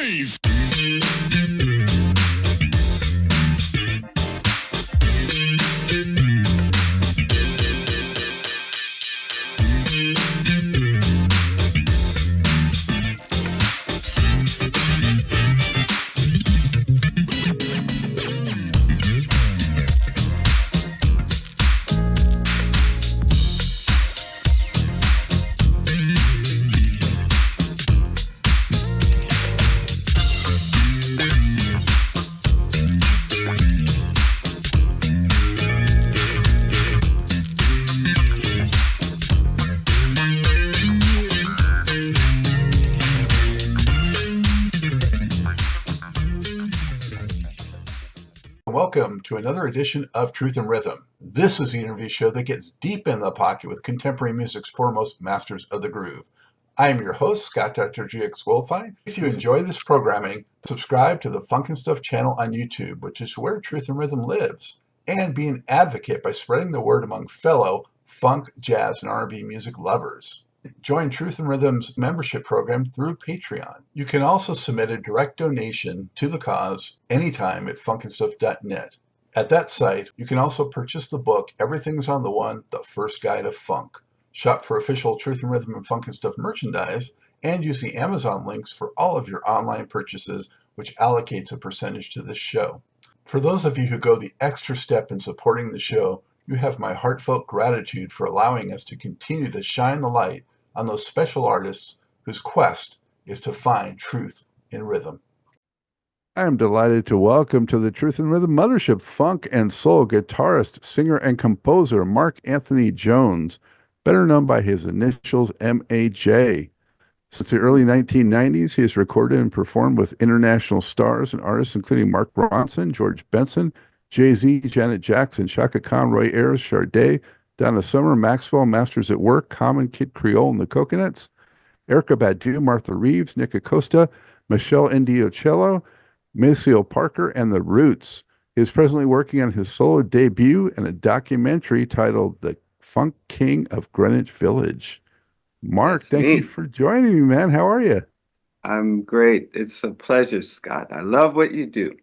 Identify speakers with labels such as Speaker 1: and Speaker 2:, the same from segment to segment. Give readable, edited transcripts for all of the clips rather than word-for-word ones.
Speaker 1: bass.
Speaker 2: Welcome to another edition of Truth and Rhythm. This is the interview show that gets deep in the pocket with contemporary music's foremost masters of the groove. I am your host, Scott Dr. GX Goldfine. If you enjoy this programming, subscribe to the Funk and Stuff channel on YouTube, which is where Truth and Rhythm lives, and be an advocate by spreading the word among fellow funk, jazz, and R&B music lovers. Join Truth and Rhythm's membership program through Patreon. You can also submit a direct donation to the cause anytime at funkandstuff.net. At that site, you can also purchase the book Everything's on the One, The First Guide of Funk. Shop for official Truth and Rhythm and Funk and Stuff merchandise, and use the Amazon links for all of your online purchases, which allocates a percentage to this show. For those of you who go the extra step in supporting the show, you have my heartfelt gratitude for allowing us to continue to shine the light on those special artists whose quest is to find truth in rhythm. I am delighted to welcome to the Truth and Rhythm Mothership funk and soul guitarist, singer, and composer Mark Anthony Jones, better known by his initials MAJ. Since the early 1990s, he has recorded and performed with international stars and artists including Mark Ronson, George Benson, Jay-Z, Janet Jackson, Chaka Khan, Roy Ayers, Sade, Donna Summer, Maxwell, Masters at Work, Common, Kid Creole and the Coconuts, Erykah Badu, Martha Reeves, Nick Acosta, Michelle Indiocello, Maceo Parker, and The Roots. He is presently working on his solo debut and a documentary titled The Funk King of Greenwich Village. Mark, thank you for joining me, man. How are you?
Speaker 3: I'm great. It's a pleasure, Scott. I love what you do.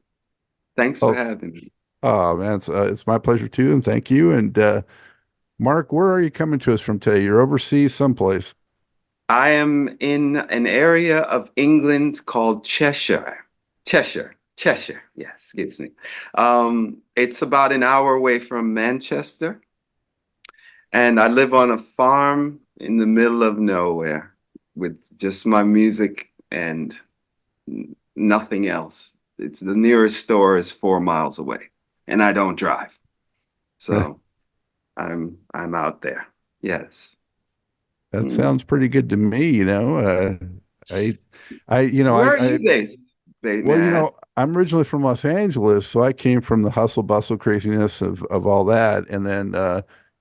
Speaker 3: Thanks for having me.
Speaker 2: Oh, man, it's my pleasure too, and thank you. And Mark, where are you coming to us from today? You're overseas someplace.
Speaker 3: I am in an area of England called Cheshire. Cheshire. Yeah, excuse me. It's about an hour away from Manchester. And I live on a farm in the middle of nowhere with just my music and nothing else. It's the nearest store is 4 miles away, and I don't drive. So I'm out there. Yes.
Speaker 2: That sounds pretty good to me,
Speaker 3: Where are you based?
Speaker 2: Well, I'm originally from Los Angeles, so I came from the hustle bustle craziness of all that. And then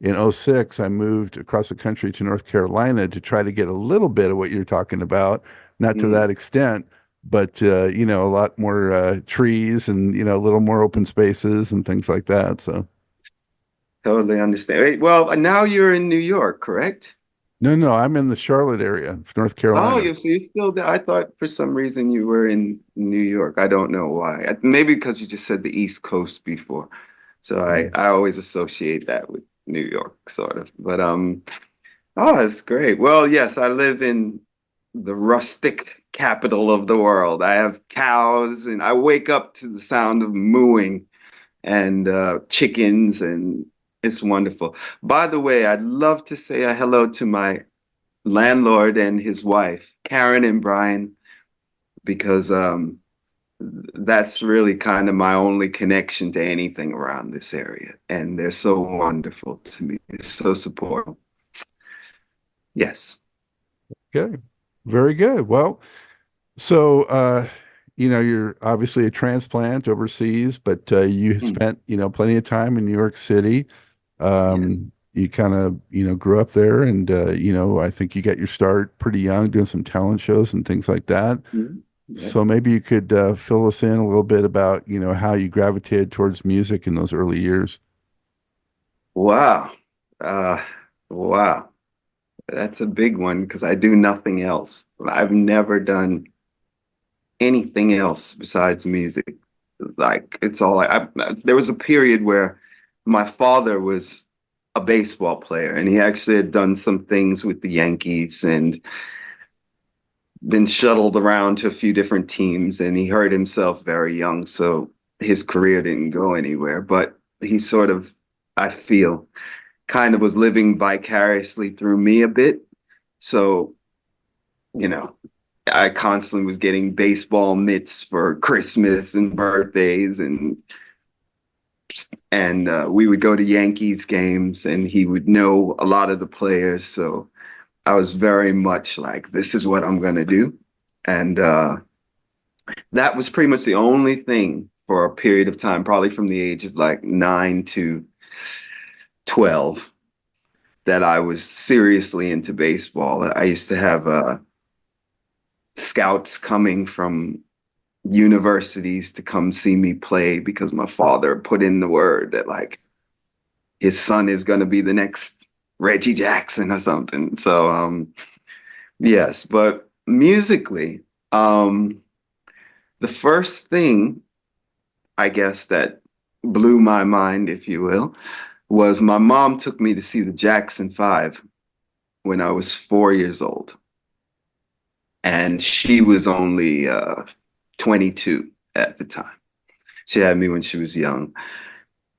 Speaker 2: in '06, I moved across the country to North Carolina to try to get a little bit of what you're talking about, not to that extent, but a lot more trees and a little more open spaces and things like that. So
Speaker 3: totally understand. Well, now you're in New York, correct?
Speaker 2: No, I'm in the Charlotte area of North Carolina.
Speaker 3: Oh, you're still there. I thought for some reason you were in New York. I don't know why. Maybe because you just said the East Coast before. So I always associate that with New York, sort of. But oh, that's great. Well, yes, I live in the rustic capital of the world. I have cows, and I wake up to the sound of mooing and chickens, and it's wonderful. By the way, I'd love to say a hello to my landlord and his wife, Karen and Brian, because that's really kind of my only connection to anything around this area. And they're so wonderful to me. They're so supportive. Yes.
Speaker 2: Okay. Very good. Well, so, you're obviously a transplant overseas, but you spent, plenty of time in New York City.
Speaker 3: Yes.
Speaker 2: You kind of, grew up there and, I think you got your start pretty young doing some talent shows and things like that.
Speaker 3: Yeah.
Speaker 2: So maybe you could fill us in a little bit about, how you gravitated towards music in those early years.
Speaker 3: Wow. Wow. That's a big one because I do nothing else. I've never done anything else besides music. Like it's all there was a period where my father was a baseball player and he actually had done some things with the Yankees and been shuttled around to a few different teams, and he hurt himself very young, so his career didn't go anywhere. But he sort of, I feel, kind of was living vicariously through me a bit. So, you know, I constantly was getting baseball mitts for Christmas and birthdays, and we would go to Yankees games, and he would know a lot of the players. So I was very much like, this is what I'm gonna do, and that was pretty much the only thing for a period of time, probably from the age of like 9 to 12, that I was seriously into baseball. I used to have scouts coming from universities to come see me play because my father put in the word that like his son is going to be the next Reggie Jackson or something. So yes, but musically, the first thing I guess that blew my mind, if you will, was my mom took me to see the Jackson 5 when I was 4 years old. And she was only 22 at the time. She had me when she was young.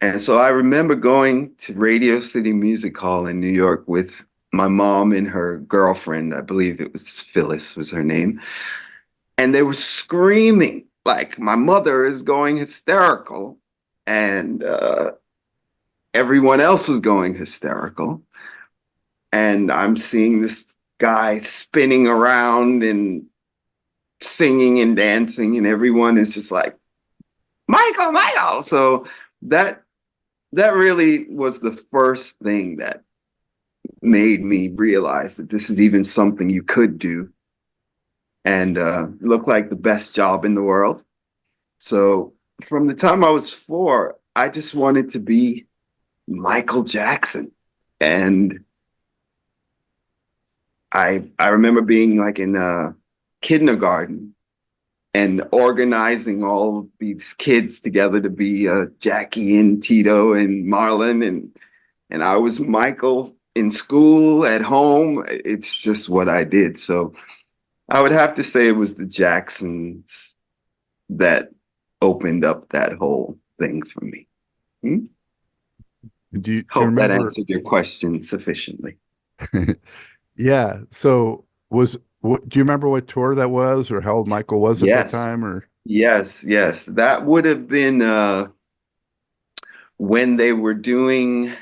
Speaker 3: And so I remember going to Radio City Music Hall in New York with my mom and her girlfriend. I believe it was Phyllis was her name. And they were screaming, like my mother is going hysterical. And everyone else was going hysterical. And I'm seeing this guy spinning around and singing and dancing, and everyone is just like, Michael, Michael. So that really was the first thing that made me realize that this is even something you could do, and looked like the best job in the world. So from the time I was 4, I just wanted to be Michael Jackson. And I remember being like in kindergarten and organizing all of these kids together to be Jackie and Tito and Marlon, and I was Michael in school, at home. It's just what I did. So I would have to say it was the Jacksons that opened up that whole thing for me. Hmm?
Speaker 2: Do you
Speaker 3: Hope that
Speaker 2: remember?
Speaker 3: answered your question sufficiently.
Speaker 2: Yeah. So do you remember what tour that was or how old Michael was at that
Speaker 3: Yes,
Speaker 2: time or?
Speaker 3: yes. That would have been when they were doing,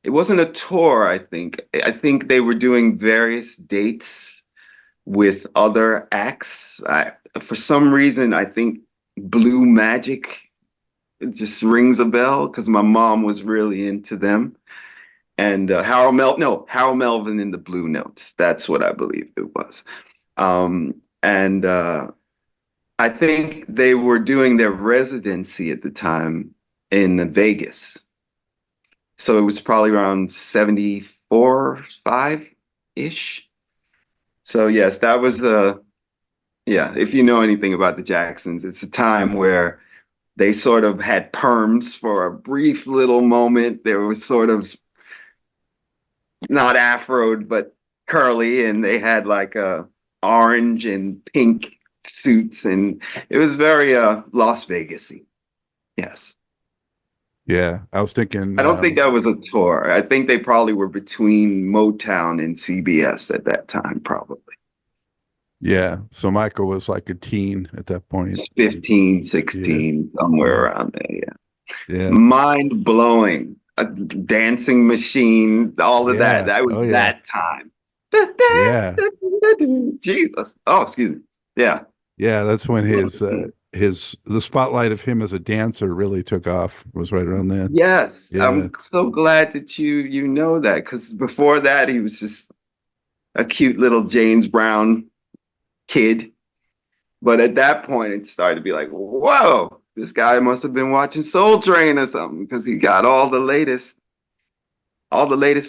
Speaker 3: it wasn't a tour, I think. I think they were doing various dates with other acts. For some reason, I think Blue Magic, it just rings a bell because my mom was really into them. And Harold Melvin and the Blue Notes. That's what I believe it was. And I think they were doing their residency at the time in Vegas. So it was probably around 74, 5-ish. So yes, that was yeah, if you know anything about the Jacksons, it's a time where they sort of had perms for a brief little moment. There was sort of not afroed, but curly, and they had like orange and pink suits, and it was very Las Vegas-y. Yes.
Speaker 2: Yeah, I was thinking,
Speaker 3: I don't think that was a tour. I think they probably were between Motown and CBS at that time, probably.
Speaker 2: yeah. So Michael was like a teen at that point.
Speaker 3: 15,
Speaker 2: Yeah,
Speaker 3: 16, somewhere
Speaker 2: yeah,
Speaker 3: around there. Yeah.
Speaker 2: yeah,
Speaker 3: Mind blowing. A dancing machine, all of that.
Speaker 2: yeah.
Speaker 3: That was
Speaker 2: Oh yeah,
Speaker 3: that time.
Speaker 2: yeah,
Speaker 3: Jesus. Oh, excuse me. Yeah.
Speaker 2: yeah. That's when his the spotlight of him as a dancer really took off. Was right around then.
Speaker 3: Yes.
Speaker 2: Yeah,
Speaker 3: I'm so glad that you know that, because before that he was just a cute little James Brown kid. But at that point it started to be like, whoa, this guy must have been watching Soul Train or something, because he got all the latest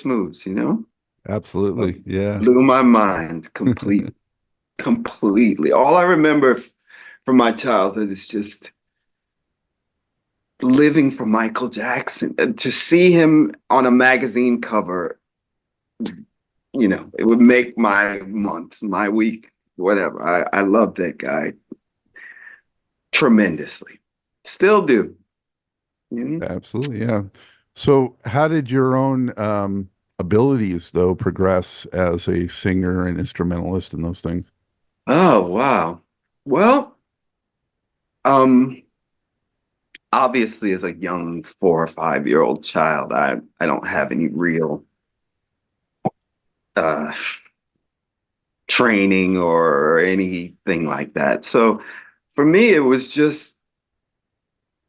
Speaker 3: moves, you know?
Speaker 2: absolutely. Yeah,
Speaker 3: Blew my mind completely. All I remember from my childhood is just living for Michael Jackson. To see him on a magazine cover, it would make my month, my week, whatever. I love that guy tremendously. Still do.
Speaker 2: Absolutely, yeah. So, how did your own abilities, though, progress as a singer and instrumentalist and those things?
Speaker 3: Oh, wow. Well, um, obviously, as a young 4 or 5-year-old child, I don't have any real uh, training or anything like that. So for me, it was just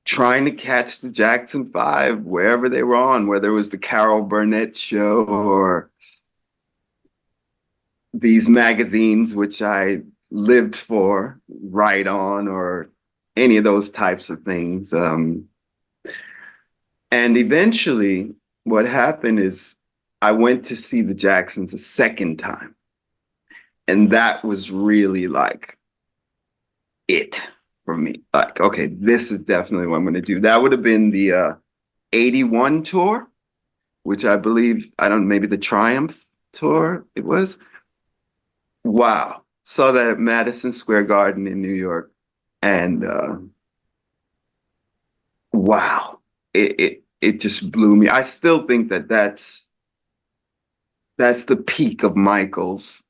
Speaker 3: trying to catch the Jackson Five wherever they were on, whether it was the Carol Burnett show or these magazines, which I lived for, Right On, or any of those types of things. And eventually, what happened is I went to see the Jacksons a second time. And that was really like it for me. Like, okay, this is definitely what I'm going to do. That would have been the 81 tour, which I believe, I don't know, maybe the Triumph tour it was. Wow. Saw that at Madison Square Garden in New York. And wow, it just blew me. I still think that that's the peak of Michael's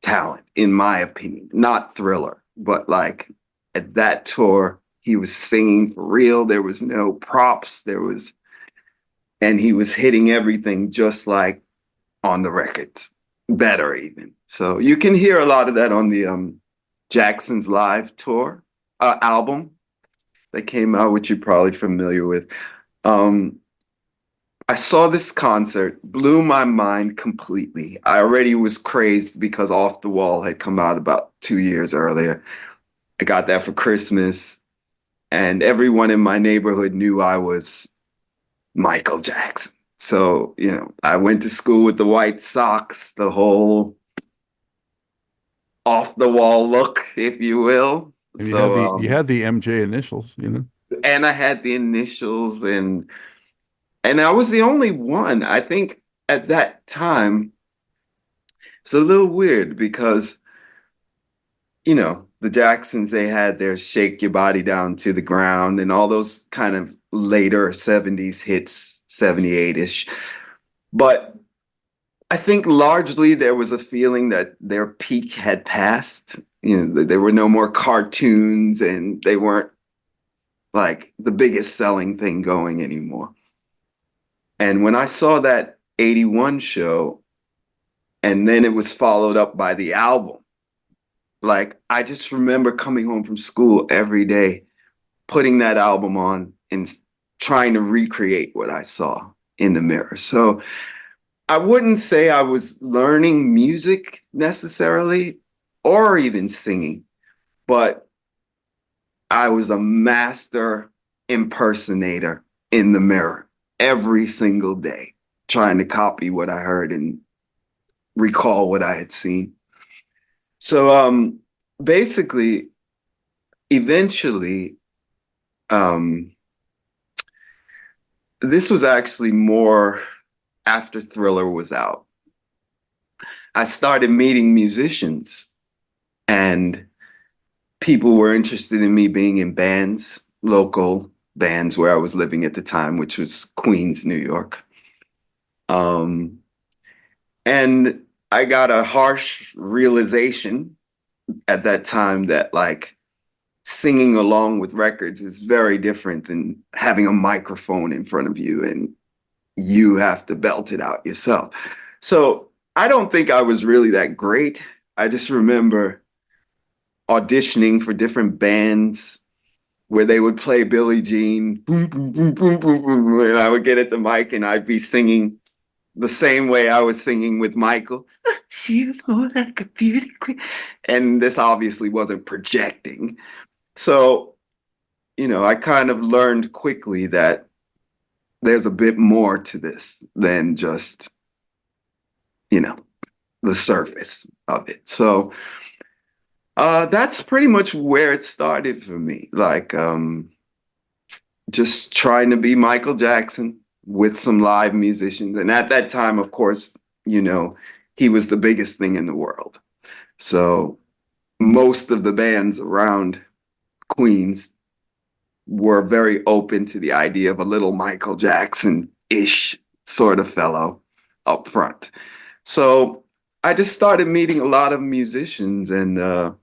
Speaker 3: talent, in my opinion. Not Thriller, but like at that tour, he was singing for real. There was no props. And he was hitting everything just like on the records, better even. So you can hear a lot of that on the Jackson's Live tour album that came out, which you're probably familiar with. Um, I saw this concert, blew my mind completely. I already was crazed because Off the Wall had come out about 2 years earlier. I got that for Christmas, and everyone in my neighborhood knew I was Michael Jackson. So, I went to school with the white socks, the whole off the wall look, if you will.
Speaker 2: And
Speaker 3: So,
Speaker 2: you had the MJ initials,
Speaker 3: and I had the initials, and I was the only one. I think at that time, it's a little weird because, the Jacksons, they had their Shake Your Body Down to the Ground and all those kind of later 70s hits, 78-ish. But I think largely there was a feeling that their peak had passed. There were no more cartoons and they weren't like the biggest selling thing going anymore. And when I saw that 81 show, and then it was followed up by the album, like I just remember coming home from school every day, putting that album on and trying to recreate what I saw in the mirror. So I wouldn't say I was learning music necessarily or even singing, but I was a master impersonator in the mirror every single day, trying to copy what I heard and recall what I had seen. So basically, eventually, this was actually more after Thriller was out. I started meeting musicians and people were interested in me being in bands, local bands where I was living at the time, which was Queens, New York. And I got a harsh realization at that time that like singing along with records is very different than having a microphone in front of you and you have to belt it out yourself. So I don't think I was really that great. I just remember auditioning for different bands where they would play Billie Jean, boom, boom, boom, boom, boom, boom, and I would get at the mic and I'd be singing the same way I was singing with Michael. She was more like a beauty queen. And this obviously wasn't projecting. So, I kind of learned quickly that there's a bit more to this than just, the surface of it. So That's pretty much where it started for me. Like, just trying to be Michael Jackson with some live musicians. And at that time, of course, you know, he was the biggest thing in the world. So most of the bands around Queens were very open to the idea of a little Michael Jackson-ish sort of fellow up front. So I just started meeting a lot of musicians and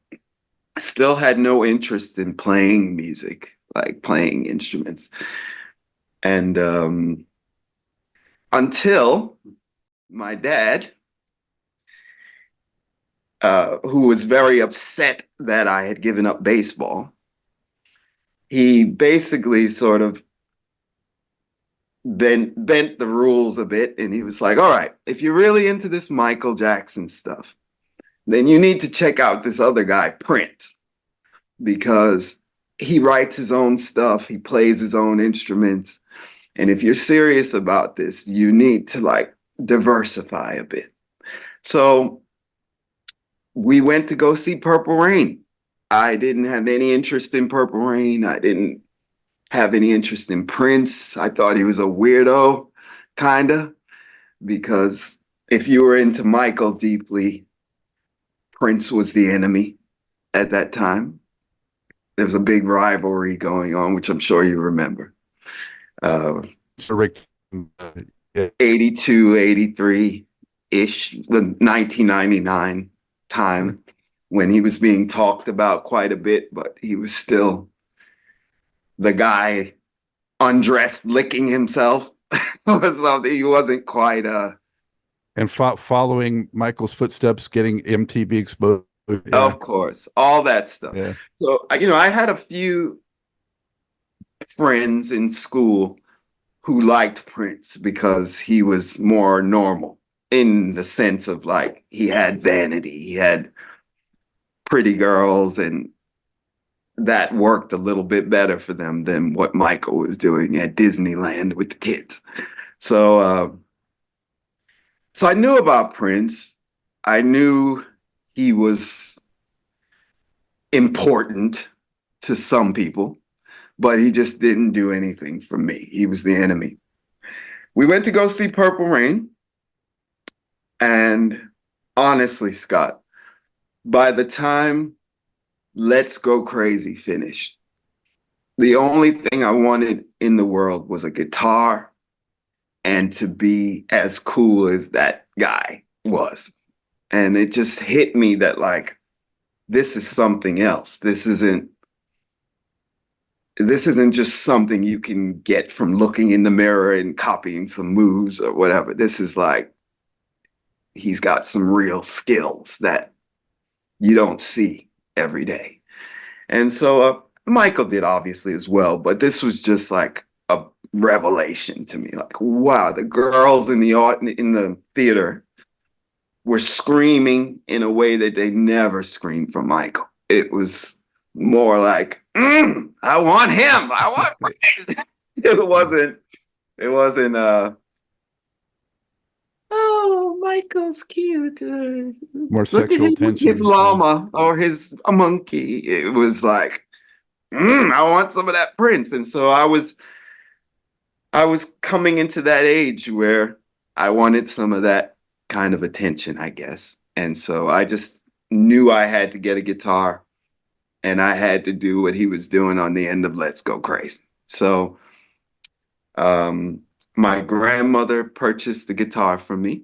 Speaker 3: still had no interest in playing music, like playing instruments. And until my dad, who was very upset that I had given up baseball, he basically sort of bent the rules a bit. And he was like, all right, if you're really into this Michael Jackson stuff, then you need to check out this other guy, Prince, because he writes his own stuff, he plays his own instruments. And if you're serious about this, you need to like diversify a bit. So we went to go see Purple Rain. I didn't have any interest in Purple Rain. I didn't have any interest in Prince. I thought he was a weirdo, kind of, because if you were into Michael deeply, Prince was the enemy at that time. There was a big rivalry going on, which I'm sure you remember.
Speaker 2: So Rick, yeah.
Speaker 3: 82, 83-ish, the 1999 time when he was being talked about quite a bit, but he was still the guy undressed licking himself or something. He wasn't quite
Speaker 2: And following Michael's footsteps, getting MTV exposed. Yeah.
Speaker 3: Of course, all that stuff.
Speaker 2: Yeah.
Speaker 3: So, you know, I had a few friends in school who liked Prince because he was more normal in the sense of like he had vanity, he had pretty girls, and that worked a little bit better for them than what Michael was doing at Disneyland with the kids. So, so I knew about Prince. I knew he was important to some people, but he just didn't do anything for me. He was the enemy. We went to go see Purple Rain. And honestly, Scott, by the time Let's Go Crazy finished, the only thing I wanted in the world was a guitar and to be as cool as that guy was. And it just hit me that like, this is something else. This isn't just something you can get from looking in the mirror and copying some moves or whatever. This is like, he's got some real skills that you don't see every day. And so Michael did obviously as well, but this was just like a revelation to me. Like, wow, the girls in the theater were screaming in a way that they never screamed from Michael. It was more like, I want him. I want it wasn't oh, Michael's cute.
Speaker 2: More sexual tension.
Speaker 3: His llama or his a monkey. It was like, I want some of that Prince. And so I was coming into that age where I wanted some of that kind of attention, I guess. And so I just knew I had to get a guitar and I had to do what he was doing on the end of Let's Go Crazy. So my grandmother purchased the guitar for me.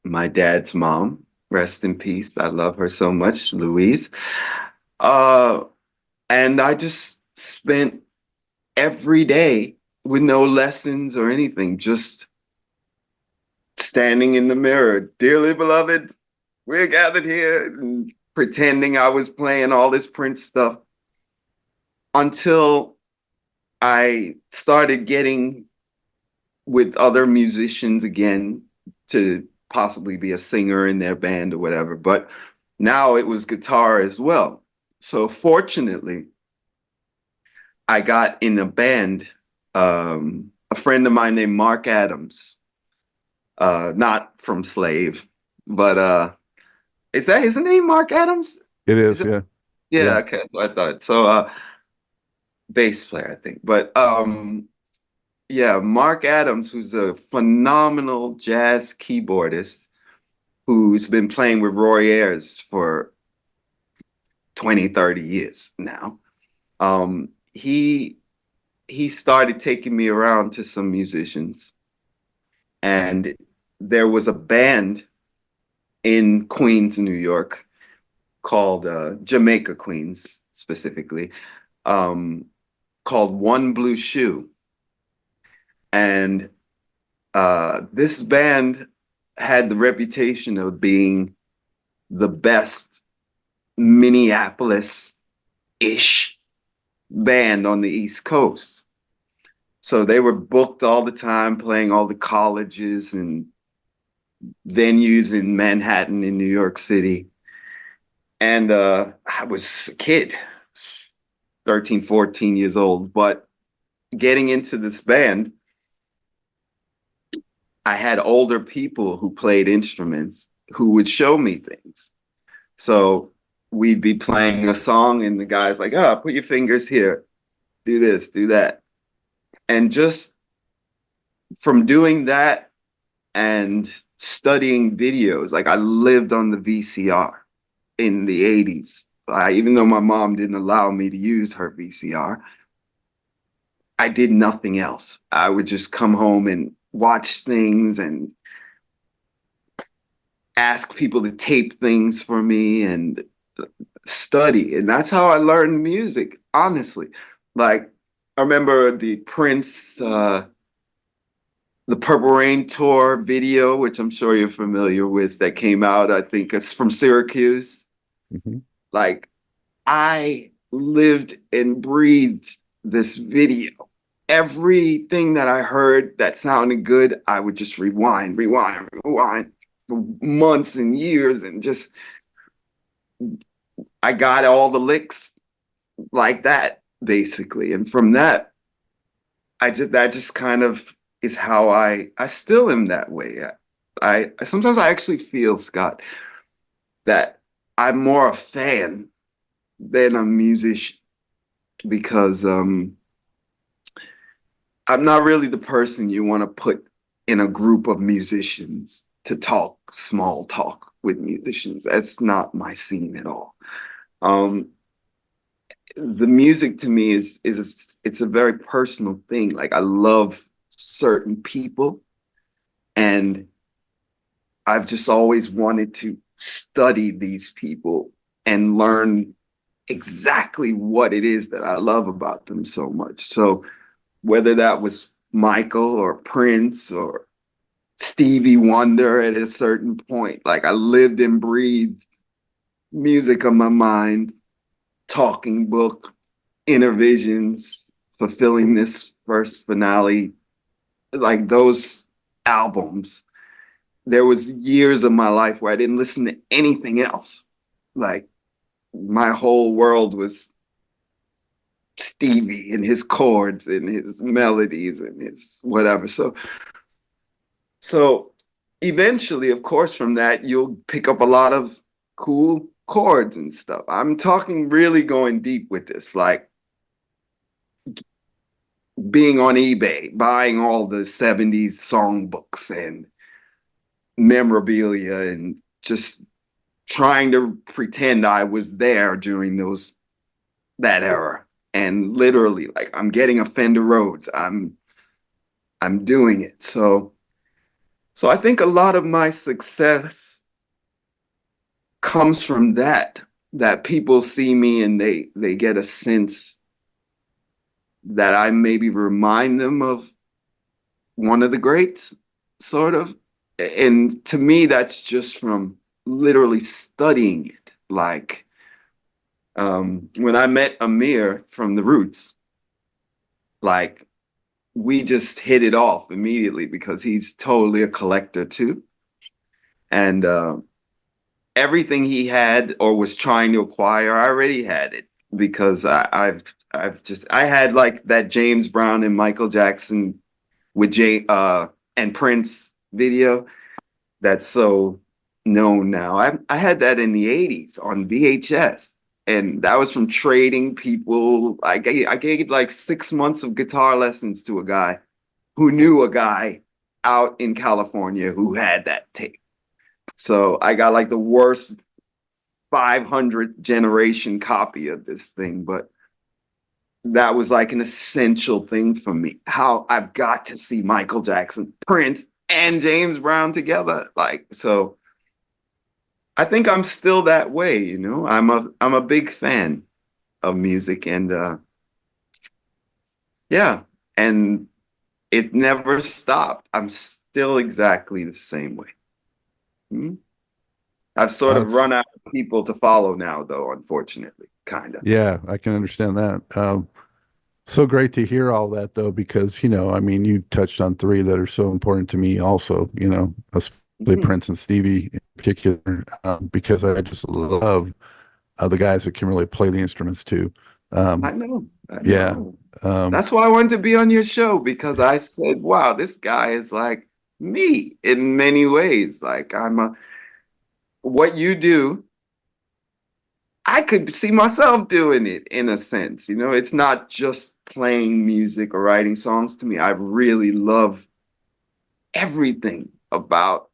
Speaker 3: My dad's mom, rest in peace. I love her so much, Louise. And I just spent every day with no lessons or anything, just standing in the mirror, dearly beloved, we're gathered here, and pretending I was playing all this Prince stuff until I started getting with other musicians again to possibly be a singer in their band or whatever. But now it was guitar as well. So fortunately, I got in a band, a friend of mine named Mark Adams, not from Slave, but is that his name, Mark Adams?
Speaker 2: It
Speaker 3: Is
Speaker 2: is,
Speaker 3: it?
Speaker 2: yeah.
Speaker 3: Yeah,
Speaker 2: Yeah.
Speaker 3: okay. So I thought so. Bass player, I think. But yeah, Mark Adams, who's a phenomenal jazz keyboardist who's been playing with Roy Ayers for 20, 30 years now. He started taking me around to some musicians, and there was a band in Queens, New York, called Jamaica Queens specifically, um, called One Blue Shoe. And this band had the reputation of being the best Minneapolis ish band on the East Coast. So they were booked all the time, playing all the colleges and venues in Manhattan, in New York City. And I was a kid, 13, 14 years old. But getting into this band, I had older people who played instruments who would show me things. So we'd be playing a song, and the guy's like, "Oh, put your fingers here, do this, do that." And just from doing that and studying videos, like I lived on the VCR in the 80s. Even though my mom didn't allow me to use her VCR, I did nothing else. I would just come home and watch things and ask people to tape things for me and study. And that's how I learned music, honestly. Like, I remember the Prince, the Purple Rain tour video, which I'm sure you're familiar with, that came out. I think it's from Syracuse.
Speaker 2: Hmm.
Speaker 3: Like, I lived and breathed this video. Everything that I heard that sounded good, I would just rewind, rewind, rewind for months and years, and just I got all the licks like that, basically. And from that, that just kind of is how I still am that way. I sometimes I actually feel, Scott, that I'm more a fan than a musician, because I'm not really the person you want to put in a group of musicians to talk small talk with musicians. That's not my scene at all. Um, the music to me is it's a very personal thing. Like, I love certain people, and I've just always wanted to study these people and learn exactly what it is that I love about them so much. So whether that was Michael or Prince or Stevie Wonder at a certain point, like, I lived and breathed music on my mind, talking book, inner visions, fulfilling this first finale, like those albums. There was years of my life where I didn't listen to anything else. Like, my whole world was Stevie and his chords and his melodies and his whatever. So eventually, of course, from that, you'll pick up a lot of cool chords and stuff. I'm talking really going deep with this, like being on eBay, buying all the 70s songbooks and memorabilia, and just trying to pretend I was there during that era. And literally, like, I'm getting a Fender Rhodes. I'm doing it. So I think a lot of my success comes from that people see me and they get a sense that I maybe remind them of one of the greats, sort of. And to me, that's just from literally studying it. Like, when I met Amir from The Roots, like, we just hit it off immediately because he's totally a collector too. And everything he had or was trying to acquire, I already had it, because I had like that James Brown and Michael Jackson with Jay and Prince video that's so known now. I had that in the 80s on VHS. And that was from trading people. I gave like 6 months of guitar lessons to a guy who knew a guy out in California who had that tape. So I got like the worst 500 generation copy of this thing, but that was like an essential thing for me. How I've got to see Michael Jackson, Prince, and James Brown together. Like, so I think I'm still that way, you know. I'm a big fan of music and yeah, and it never stopped. I'm still exactly the same way. Hmm? I've sort of
Speaker 2: That's
Speaker 3: run out of people to follow now, though, unfortunately, kind of.
Speaker 2: yeah, I can understand that. So great to hear all that though, because I mean, you touched on three that are so important to me also, especially
Speaker 3: Mhm.
Speaker 2: Prince and Stevie in particular, because I just love the guys that can really play the instruments too.
Speaker 3: I
Speaker 2: Um,
Speaker 3: know, I
Speaker 2: yeah.
Speaker 3: know.
Speaker 2: Um,
Speaker 3: That's why I wanted to be on your show because I said, wow, this guy is like me in many ways. Like what you do, I could see myself doing it in a sense. You know, it's not just playing music or writing songs to me. I really love everything about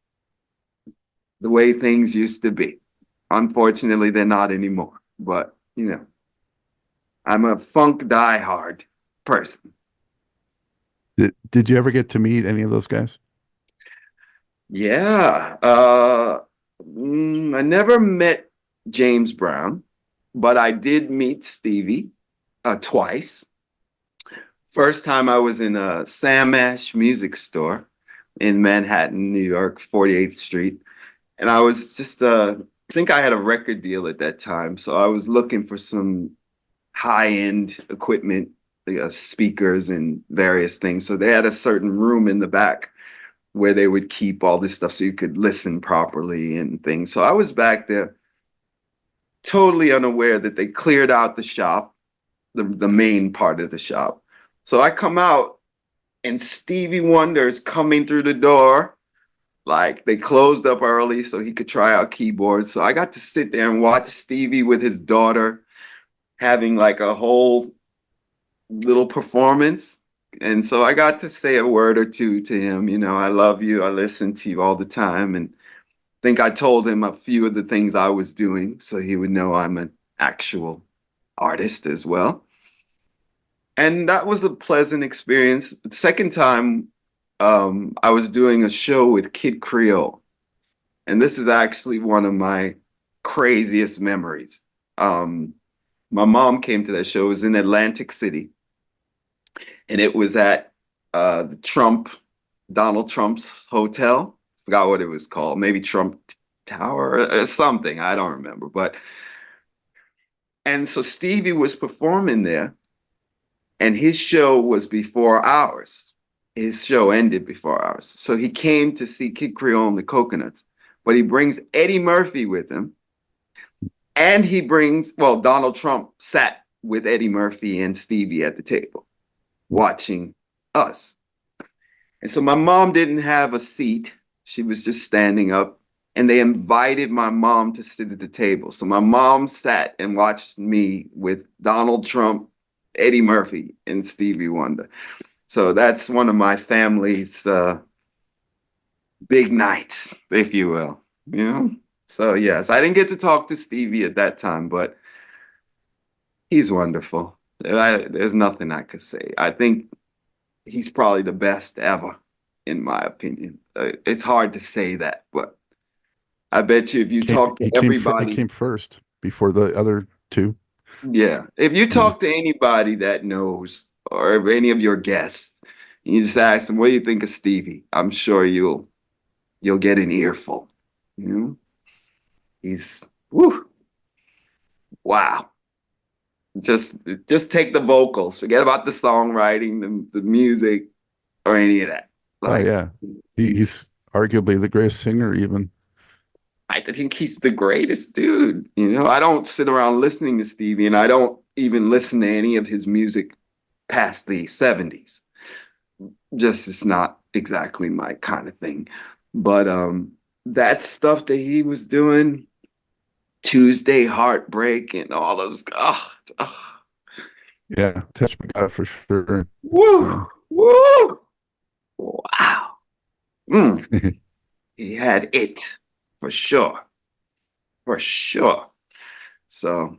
Speaker 3: the way things used to be. Unfortunately, they're not anymore. But, I'm a funk diehard person.
Speaker 2: did you ever get to meet any of those guys?
Speaker 3: Yeah. I never met James Brown, but I did meet Stevie twice. First time I was in a Sam Ash music store in Manhattan, New York, 48th Street. And I was just, I think I had a record deal at that time. So I was looking for some high-end equipment, speakers and various things. So they had a certain room in the back where they would keep all this stuff so you could listen properly and things. So I was back there totally unaware that they cleared out the shop, the main part of the shop. So I come out and Stevie Wonder is coming through the door. Like they closed up early so he could try out keyboards. So I got to sit there and watch Stevie with his daughter having like a whole little performance. And so I got to say a word or two to him. I love you. I listen to you all the time. And I think I told him a few of the things I was doing so he would know I'm an actual artist as well. And that was a pleasant experience. The second time, I was doing a show with Kid Creole. And this is actually one of my craziest memories. Um, my mom came to that show. It was in Atlantic City. And it was at Donald Trump's hotel. Forgot what it was called. Maybe Trump Tower or something. I don't remember. And so Stevie was performing there, and his show was before ours. His show ended before ours. So he came to see Kid Creole and the Coconuts, but he brings Eddie Murphy with him. And Donald Trump sat with Eddie Murphy and Stevie at the table watching us. And so my mom didn't have a seat. She was just standing up. And they invited my mom to sit at the table. So my mom sat and watched me with Donald Trump, Eddie Murphy, and Stevie Wonder. So that's one of my family's big nights, if you will. So yes, I didn't get to talk to Stevie at that time, but he's wonderful. There's nothing I could say. I think he's probably the best ever, in my opinion. It's hard to say that, but I bet you if you
Speaker 2: Came,
Speaker 3: talk to
Speaker 2: he
Speaker 3: everybody,
Speaker 2: came first before the other two.
Speaker 3: yeah, if you
Speaker 2: Yeah.
Speaker 3: talk to anybody that knows or any of your guests, and you just ask them, "What do you think of Stevie?" I'm sure you'll get an earful. You know, he's whew, wow. Just just take the vocals, forget about the songwriting, the music, or any of that.
Speaker 2: Oh
Speaker 3: Like
Speaker 2: yeah.
Speaker 3: he's
Speaker 2: He's arguably the greatest singer even.
Speaker 3: I think he's the greatest dude. I don't sit around listening to Stevie, and I don't even listen to any of his music past the 70s. Just it's not exactly my kind of thing. But that stuff that he was doing, Tuesday Heartbreak and all those. Oh, oh,
Speaker 2: Yeah, touch me God for sure.
Speaker 3: woo,
Speaker 2: Um,
Speaker 3: woo, wow. Mm, he had it for sure, for sure. So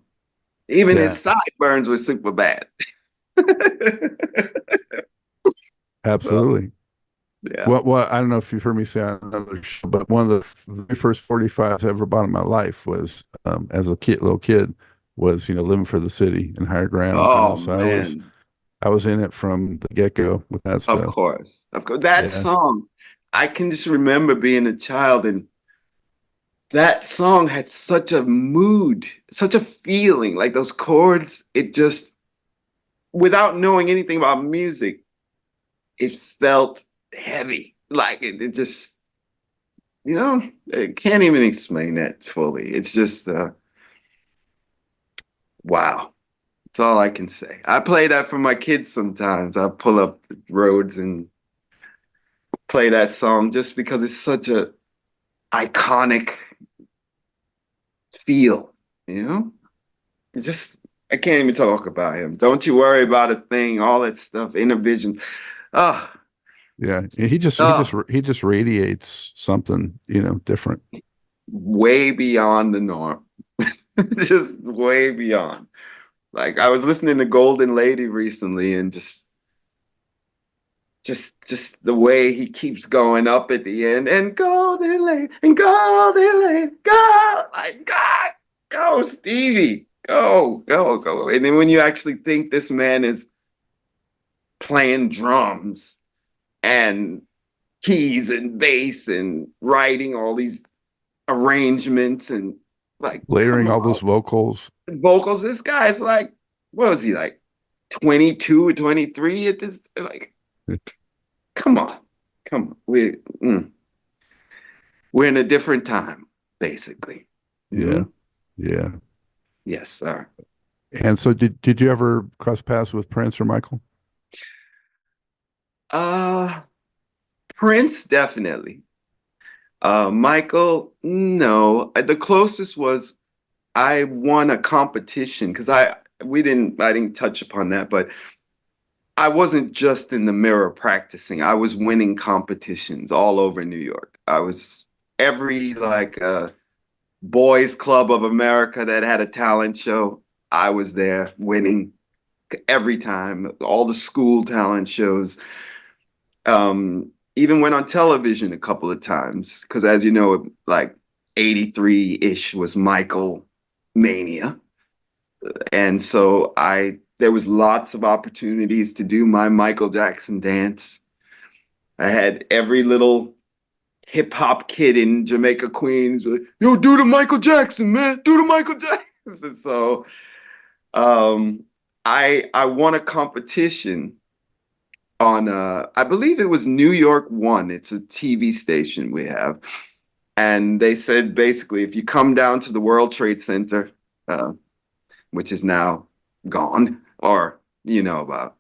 Speaker 3: even
Speaker 2: yeah,
Speaker 3: his sideburns were super bad. So
Speaker 2: absolutely.
Speaker 3: yeah.
Speaker 2: Well, I don't know if you've heard me say on another show, but one of the very first 45s I ever bought in my life was, as a little kid, was, living for the city and higher ground,
Speaker 3: Oh
Speaker 2: So
Speaker 3: man.
Speaker 2: I was in it from the get-go with that
Speaker 3: Of
Speaker 2: stuff.
Speaker 3: course. Of course. That
Speaker 2: Yeah.
Speaker 3: song, I can just remember being a child and that song had such a mood, such a feeling. Like those chords, it just, without knowing anything about music, it felt heavy. Like it just, I can't even explain that fully. It's just, wow. That's all I can say. I play that for my kids sometimes. I pull up the roads and play that song just because it's such a iconic feel, you know? It's just I can't even talk about him. Don't you worry about a thing, all that stuff, inner vision. Oh,
Speaker 2: Yeah. He just radiates something, different.
Speaker 3: way beyond the norm. Just way beyond. Like I was listening to Golden Lady recently and just the way he keeps going up at the end and Golden Lady, go, my God, go, Stevie, go, go, go. And then when you actually think this man is playing drums and keys and bass and writing all these arrangements and like,
Speaker 2: Layering
Speaker 3: come
Speaker 2: all
Speaker 3: on,
Speaker 2: those vocals.
Speaker 3: vocals. This guy's like, what was he like, 22 or 23 at this? Like, come on, come on. We're in a different time, basically.
Speaker 2: Yeah.
Speaker 3: Mhm.
Speaker 2: Yeah.
Speaker 3: Yes, sir.
Speaker 2: And so did you ever cross paths with Prince or Michael?
Speaker 3: Uh, Prince, definitely. Michael, no. The closest was I won a competition because I didn't touch upon that, but I wasn't just in the mirror practicing. I was winning competitions all over New York. I was every like boys club of America that had a talent show. I was there winning every time. All the school talent shows. Even went on television a couple of times because, as you know, like 83-ish was Michael Mania. And so there was lots of opportunities to do my Michael Jackson dance. I had every little hip hop kid in Jamaica, Queens, like, yo, do the Michael Jackson, man, do the Michael Jackson. So I won a competition on I believe it was New York One. It's a TV station we have. And they said basically if you come down to the World Trade Center, uh, which is now gone, or you know about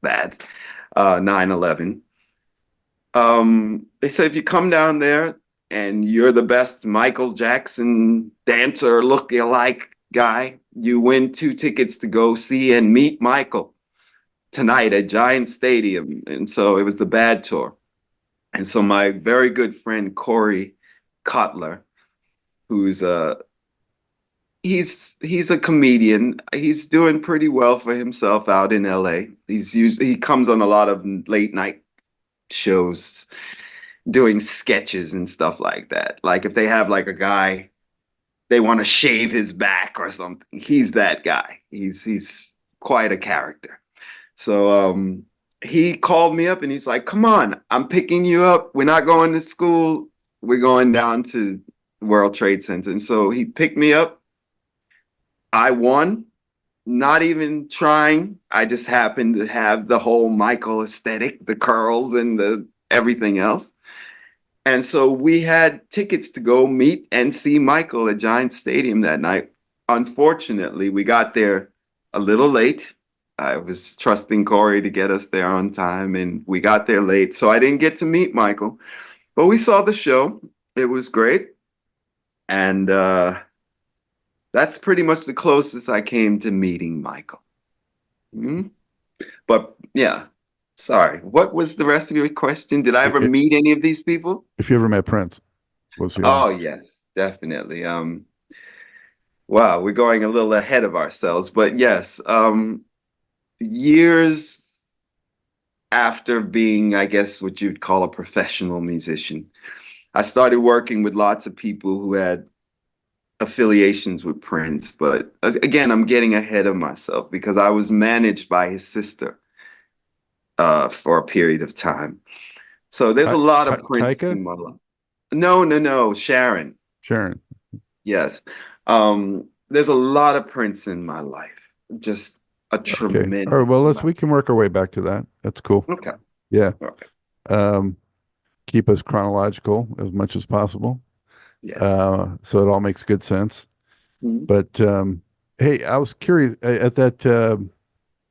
Speaker 3: that, 9/11. They said if you come down there and you're the best Michael Jackson dancer look-alike guy, you win 2 tickets to go see and meet Michael tonight at Giant Stadium. And so it was the Bad Tour. And so my very good friend Corey Cutler, who's he's a comedian. He's doing pretty well for himself out in LA. He comes on a lot of late night shows doing sketches and stuff like that. Like if they have like a guy they want to shave his back or something, he's that guy. He's quite a character. So he called me up and he's like, "Come on, I'm picking you up. We're not going to school. We're going down to World Trade Center." And so he picked me up. I won, not even trying. I just happened to have the whole Michael aesthetic, the curls and the everything else. And so we had tickets to go meet and see Michael at Giant Stadium that night. Unfortunately, we got there a little late. I was trusting Corey to get us there on time, and we got there late. So I didn't get to meet Michael, but we saw the show. It was great. And that's pretty much the closest I came to meeting Michael. Mhm. But yeah, sorry. What was the rest of your question? Did I ever meet any of these people?
Speaker 2: If you ever met Prince, was the other.
Speaker 3: Oh, yes, definitely. Wow, we're going a little ahead of ourselves, but yes, years after being, I guess, what you'd call a professional musician, I started working with lots of people who had affiliations with Prince. But again, I'm getting ahead of myself because I was managed by his sister for a period of time. So there's a lot of Prince
Speaker 2: Taika?
Speaker 3: in my life. No, no, no, Sharon.
Speaker 2: Sharon.
Speaker 3: Yes. There's a lot of Prince in my life. Just a
Speaker 2: Okay. All
Speaker 3: tremendous
Speaker 2: right. Well,
Speaker 3: amount.
Speaker 2: we can work our way back to that. That's cool.
Speaker 3: Okay.
Speaker 2: Yeah.
Speaker 3: Okay.
Speaker 2: Um, keep us chronological as much as possible.
Speaker 3: Yeah.
Speaker 2: So it all makes good sense.
Speaker 3: Mhm.
Speaker 2: But hey, I was curious at that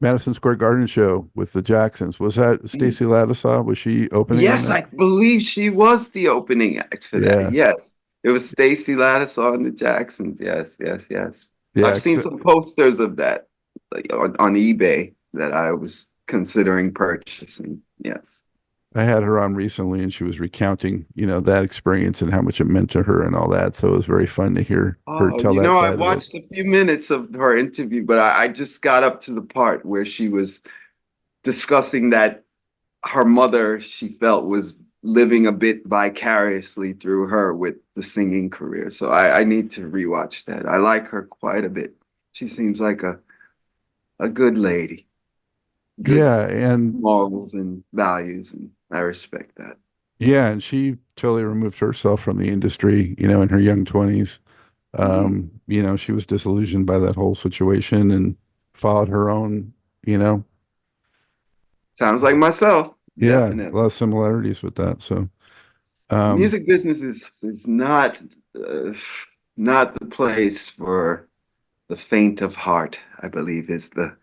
Speaker 2: Madison Square Garden show with the Jacksons. Was that
Speaker 3: Mhm.
Speaker 2: Stacey Lattisaw? Was she opening on
Speaker 3: Yes,
Speaker 2: that?
Speaker 3: I believe she was the opening act for that.
Speaker 2: Yeah.
Speaker 3: Yes. It was Stacey Lattisaw and the Jacksons. Yes, yes, yes. I've
Speaker 2: Yeah.
Speaker 3: seen some posters of that like, on eBay that I was considering purchasing. Yes.
Speaker 2: I had her on recently and she was recounting, that experience and how much it meant to her and all that. So it was very fun to hear her
Speaker 3: Oh,
Speaker 2: tell that
Speaker 3: I
Speaker 2: side of it.
Speaker 3: watched a few minutes of her interview, but I just got up to the part where she was discussing that her mother, she felt, was living a bit vicariously through her with the singing career. So I need to rewatch that. I like her quite a bit. She seems like a good lady, good
Speaker 2: Yeah. And
Speaker 3: morals and values, and I respect that.
Speaker 2: yeah. And she totally removed herself from the industry, in her young 20s.
Speaker 3: Mhm.
Speaker 2: She was disillusioned by that whole situation and followed her own, you know,
Speaker 3: Sounds like myself,
Speaker 2: yeah, a lot
Speaker 3: definitely.
Speaker 2: of similarities with that. So, um,
Speaker 3: Music business is uh, not the place for the faint of heart, I believe is the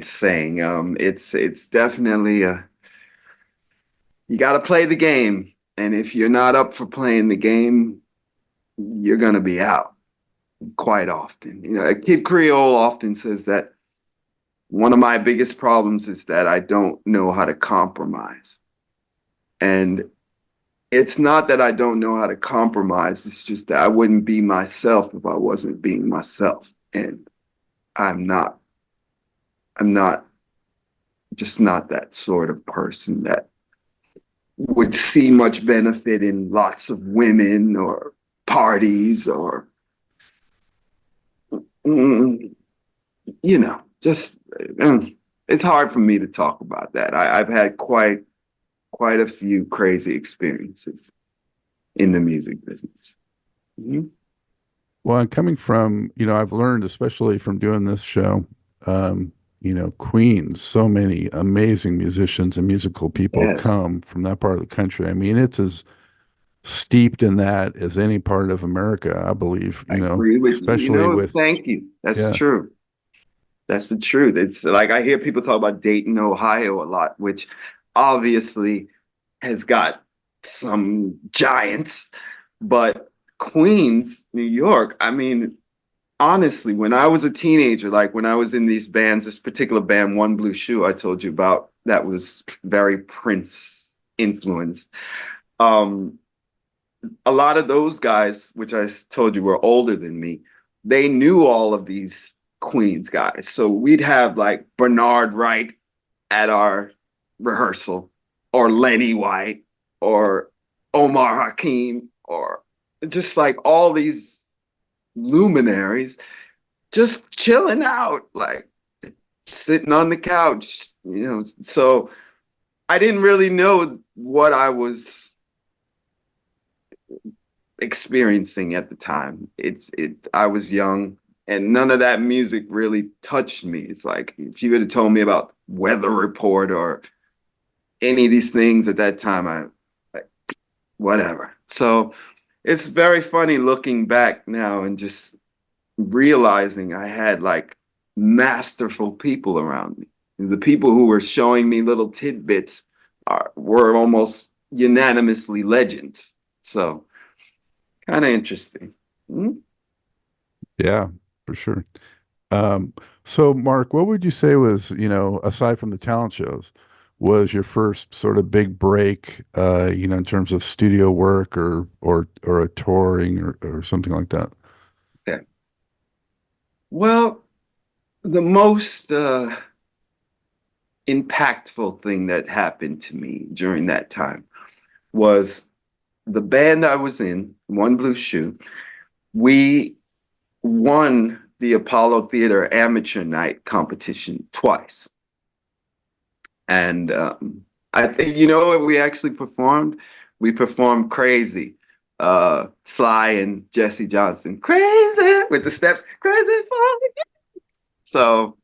Speaker 3: saying. It's definitely you got to play the game, and if you're not up for playing the game, you're gonna be out quite often. Kid Creole often says that one of my biggest problems is that I don't know how to compromise, and it's not that I don't know how to compromise. It's just that I wouldn't be myself if I wasn't being myself, and I'm not. I'm not just not that sort of person that would see much benefit in lots of women or parties or mm, just it's hard for me to talk about that. I've had quite a few crazy experiences in the music business. Mhm.
Speaker 2: well, and coming from, I've learned, especially from doing this show, Queens, so many amazing musicians and musical people have
Speaker 3: Yes,
Speaker 2: come from that part of the country. I mean, it's as steeped in that as any part of America, I believe,
Speaker 3: I agree with you.
Speaker 2: especially with,
Speaker 3: Thank you. That's
Speaker 2: yeah,
Speaker 3: true. That's the truth. It's like I hear people talk about Dayton, Ohio a lot, which obviously has got some giants, but Queens, New York, I mean, honestly, when I was a teenager, like when I was in these bands, this particular band, One Blue Shoe, I told you about, that was very Prince influenced. Um, a lot of those guys, which I told you were older than me, they knew all of these Queens guys. So we'd have like Bernard Wright at our rehearsal, or Lenny White, or Omar Hakim, or just like all these luminaries just chilling out, like sitting on the couch. So I didn't really know what I was experiencing at the time. I was young and none of that music really touched me. It's like if you would have told me about Weather Report or any of these things at that time, I like whatever. So it's very funny looking back now and just realizing I had like masterful people around me. The people who were showing me little tidbits were almost unanimously legends. So kind of interesting. Hmm?
Speaker 1: Yeah, for sure. Um, so Mark, what would you say was, aside from the talent shows, was your first sort of big break, in terms of studio work or a touring or something like that?
Speaker 3: Okay. Well, the most impactful thing that happened to me during that time was the band I was in, One Blue Shoe. We won the Apollo Theater Amateur Night competition twice. And I think, you know what we actually performed? We performed Crazy. Sly and Jesse Johnson. Crazy with the steps. Crazy for you. So,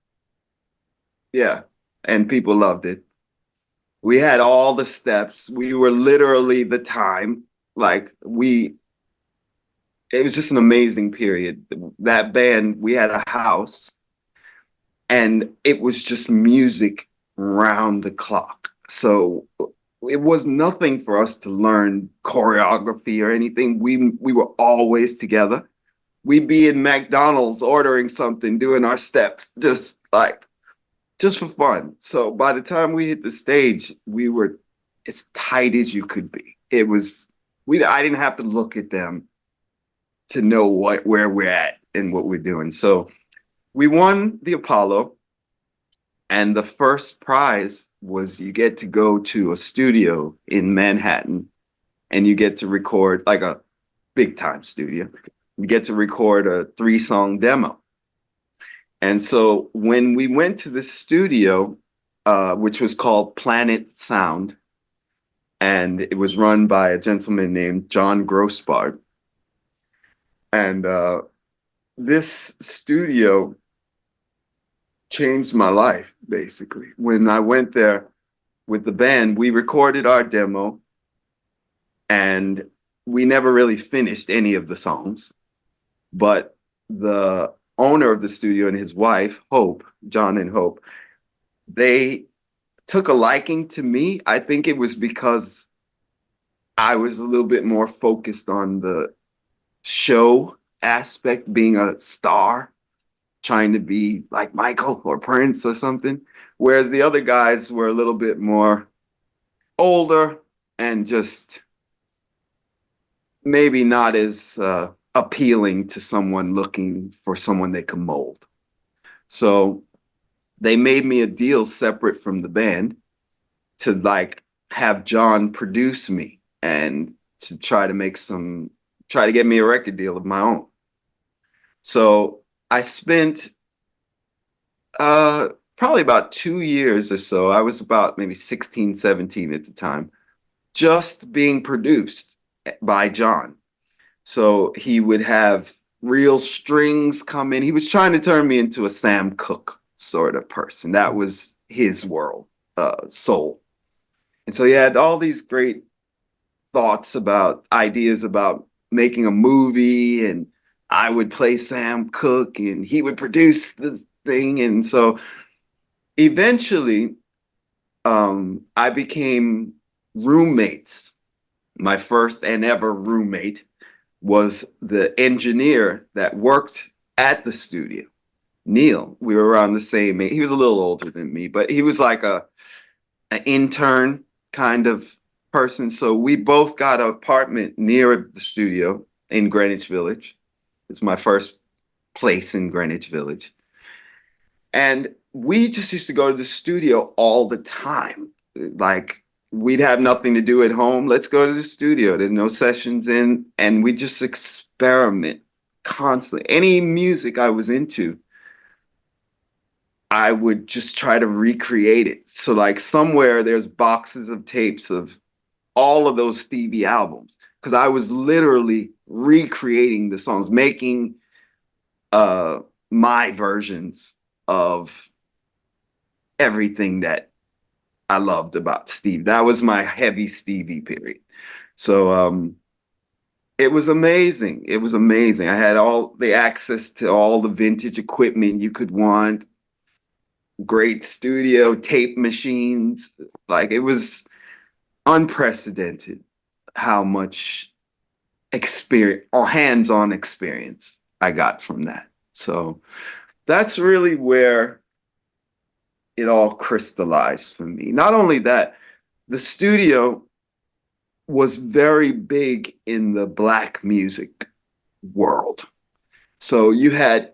Speaker 3: yeah. And people loved it. We had all the steps. We were literally the time. Like it was just an amazing period. That band, we had a house and it was just music round the clock. So it was nothing for us to learn choreography or anything. We were always together. We'd be in McDonald's ordering something, doing our steps, just for fun. So by the time we hit the stage, we were as tight as you could be. It was we I didn't have to look at them to know where we're at and what we're doing. So we won the Apollo. And the first prize was you get to go to a studio in Manhattan and you get to record like a big time studio. You get to record a 3-song demo. And so when we went to the studio, which was called Planet Sound, and it was run by a gentleman named John Grossbard. And this studio changed my life, basically. When I went there with the band, we recorded our demo and we never really finished any of the songs. But the owner of the studio and his wife, Hope, John and Hope, they took a liking to me. I think it was because I was a little bit more focused on the show aspect, being a star, trying to be like Michael or Prince or something. Whereas the other guys were a little bit more older and just maybe not as appealing to someone looking for someone they can mold. So they made me a deal separate from the band to like have John produce me and to try to get me a record deal of my own. So I spent probably about 2 years or so. I was about maybe 16, 17 at the time, just being produced by John. So he would have real strings come in. He was trying to turn me into a Sam Cooke sort of person. That was his world, soul. And so he had all these great thoughts about ideas about making a movie, and I would play Sam Cooke and he would produce this thing. And so eventually I became roommates. My first and ever roommate was the engineer that worked at the studio, Neil. We were around the same age. He was a little older than me, but he was like an intern kind of person. So we both got an apartment near the studio in Greenwich Village. It's my first place in Greenwich Village. And we just used to go to the studio all the time. Like we'd have nothing to do at home. Let's go to the studio. There's no sessions in, and we just experiment constantly. Any music I was into, I would just try to recreate it. So like somewhere there's boxes of tapes of all of those Stevie albums because I was literally recreating the songs, making uh my versions of everything that I loved about Steve. That was my heavy Stevie period. So it was amazing. It was amazing. I had all the access to all the vintage equipment you could want, great studio tape machines. Like it was unprecedented how much experience or hands-on experience I got from that. So that's really where it all crystallized for me. Not only that, the studio was very big in the Black music world. So you had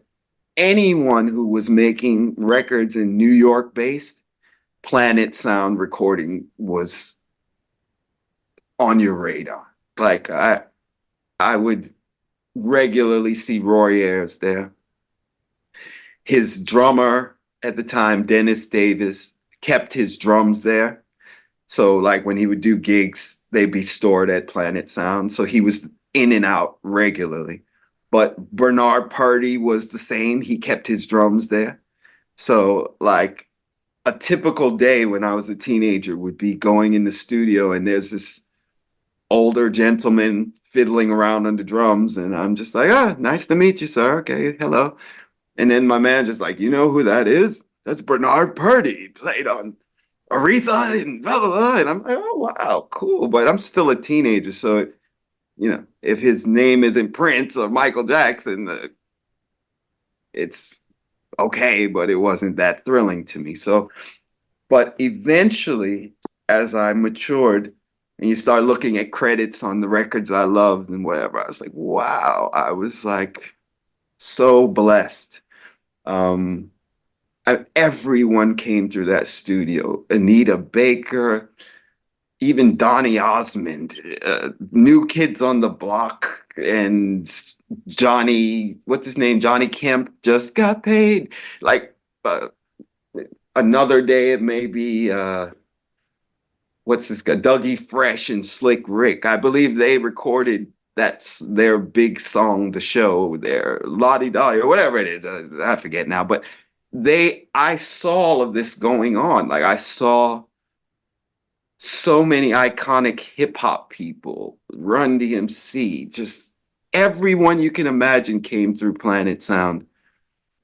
Speaker 3: anyone who was making records in New York based, Planet Sound Recording was on your radar. Like I would regularly see Roy Ayers there. His drummer at the time, Dennis Davis, kept his drums there. So like when he would do gigs, they'd be stored at Planet Sound. So he was in and out regularly. But Bernard Purdy was the same. He kept his drums there. So like a typical day when I was a teenager would be going in the studio and there's this older gentleman fiddling around on the drums. And I'm just like, nice to meet you, sir. Okay, hello. And then my manager's like, you know who that is? That's Bernard Purdy. He played on Aretha and blah, blah, blah. And I'm like, oh, wow, cool. But I'm still a teenager. So, if his name isn't Prince or Michael Jackson, it's okay, but it wasn't that thrilling to me. So, but eventually, as I matured and you start looking at credits on the records I loved and whatever, I was like, wow, I was like so blessed. Everyone came through that studio. Anita Baker, even Donny Osmond, New Kids on the Block, and Johnny, what's his name? Johnny Kemp just got paid. Like another day, it may be what's this guy? Dougie Fresh and Slick Rick. I believe they recorded that's their big song, the show, their Lottie Dolly or whatever it is. I forget now, but I saw all of this going on. Like I saw so many iconic hip hop people, Run DMC, just everyone you can imagine came through Planet Sound.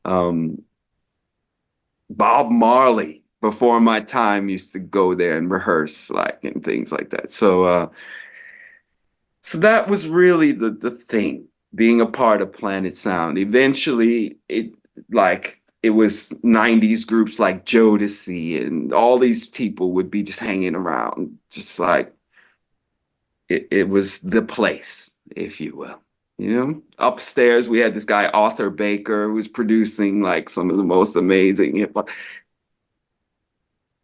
Speaker 3: Bob Marley, before my time, used to go there and rehearse, like, and things like that. So that was really the thing, being a part of Planet Sound. Eventually, it was 90s groups like Jodeci and all these people would be just hanging around, just like it was the place, if you will. Upstairs we had this guy, Arthur Baker, who was producing like some of the most amazing hip hop.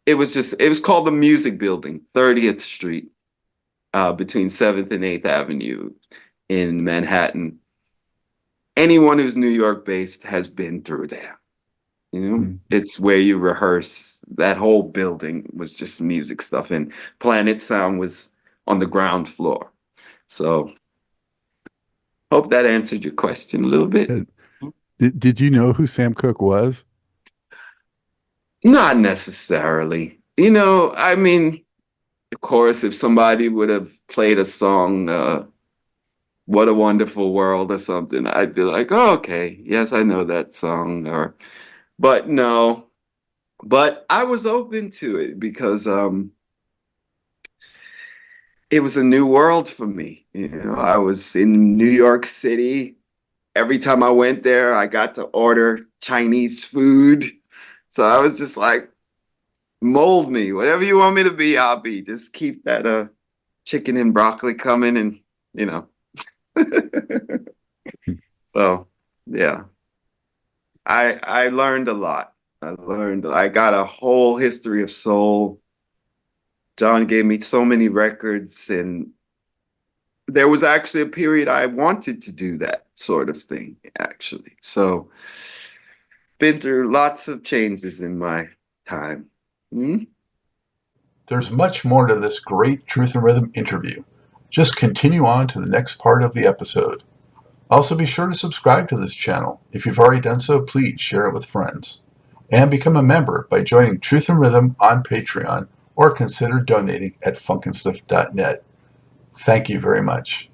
Speaker 3: It was called the Music Building, 30th Street, between 7th and 8th Avenue in Manhattan. Anyone who's New York based has been through there. It's where you rehearse. That whole building was just music stuff, and Planet Sound was on the ground floor. So hope that answered your question a little bit.
Speaker 1: Did you know who Sam Cooke was?
Speaker 3: Not necessarily. I mean, of course, if somebody would have played a song, What a Wonderful World or something, I'd be like, oh, okay, yes, I know that song. But no, but I was open to it because it was a new world for me. I was in New York City. Every time I went there, I got to order Chinese food. So I was just like, mold me. Whatever you want me to be, I'll be. Just keep that chicken and broccoli coming and, So, yeah. I learned a lot. I got a whole history of soul. John gave me so many records, and there was actually a period I wanted to do that sort of thing, actually. So, been through lots of changes in my time.
Speaker 2: There's much more to this great Truth and Rhythm interview. Just continue on to the next part of the episode. Also, be sure to subscribe to this channel. If you've already done so, please share it with friends. And become a member by joining Truth and Rhythm on Patreon or consider donating at funkinstuff.net. Thank you very much.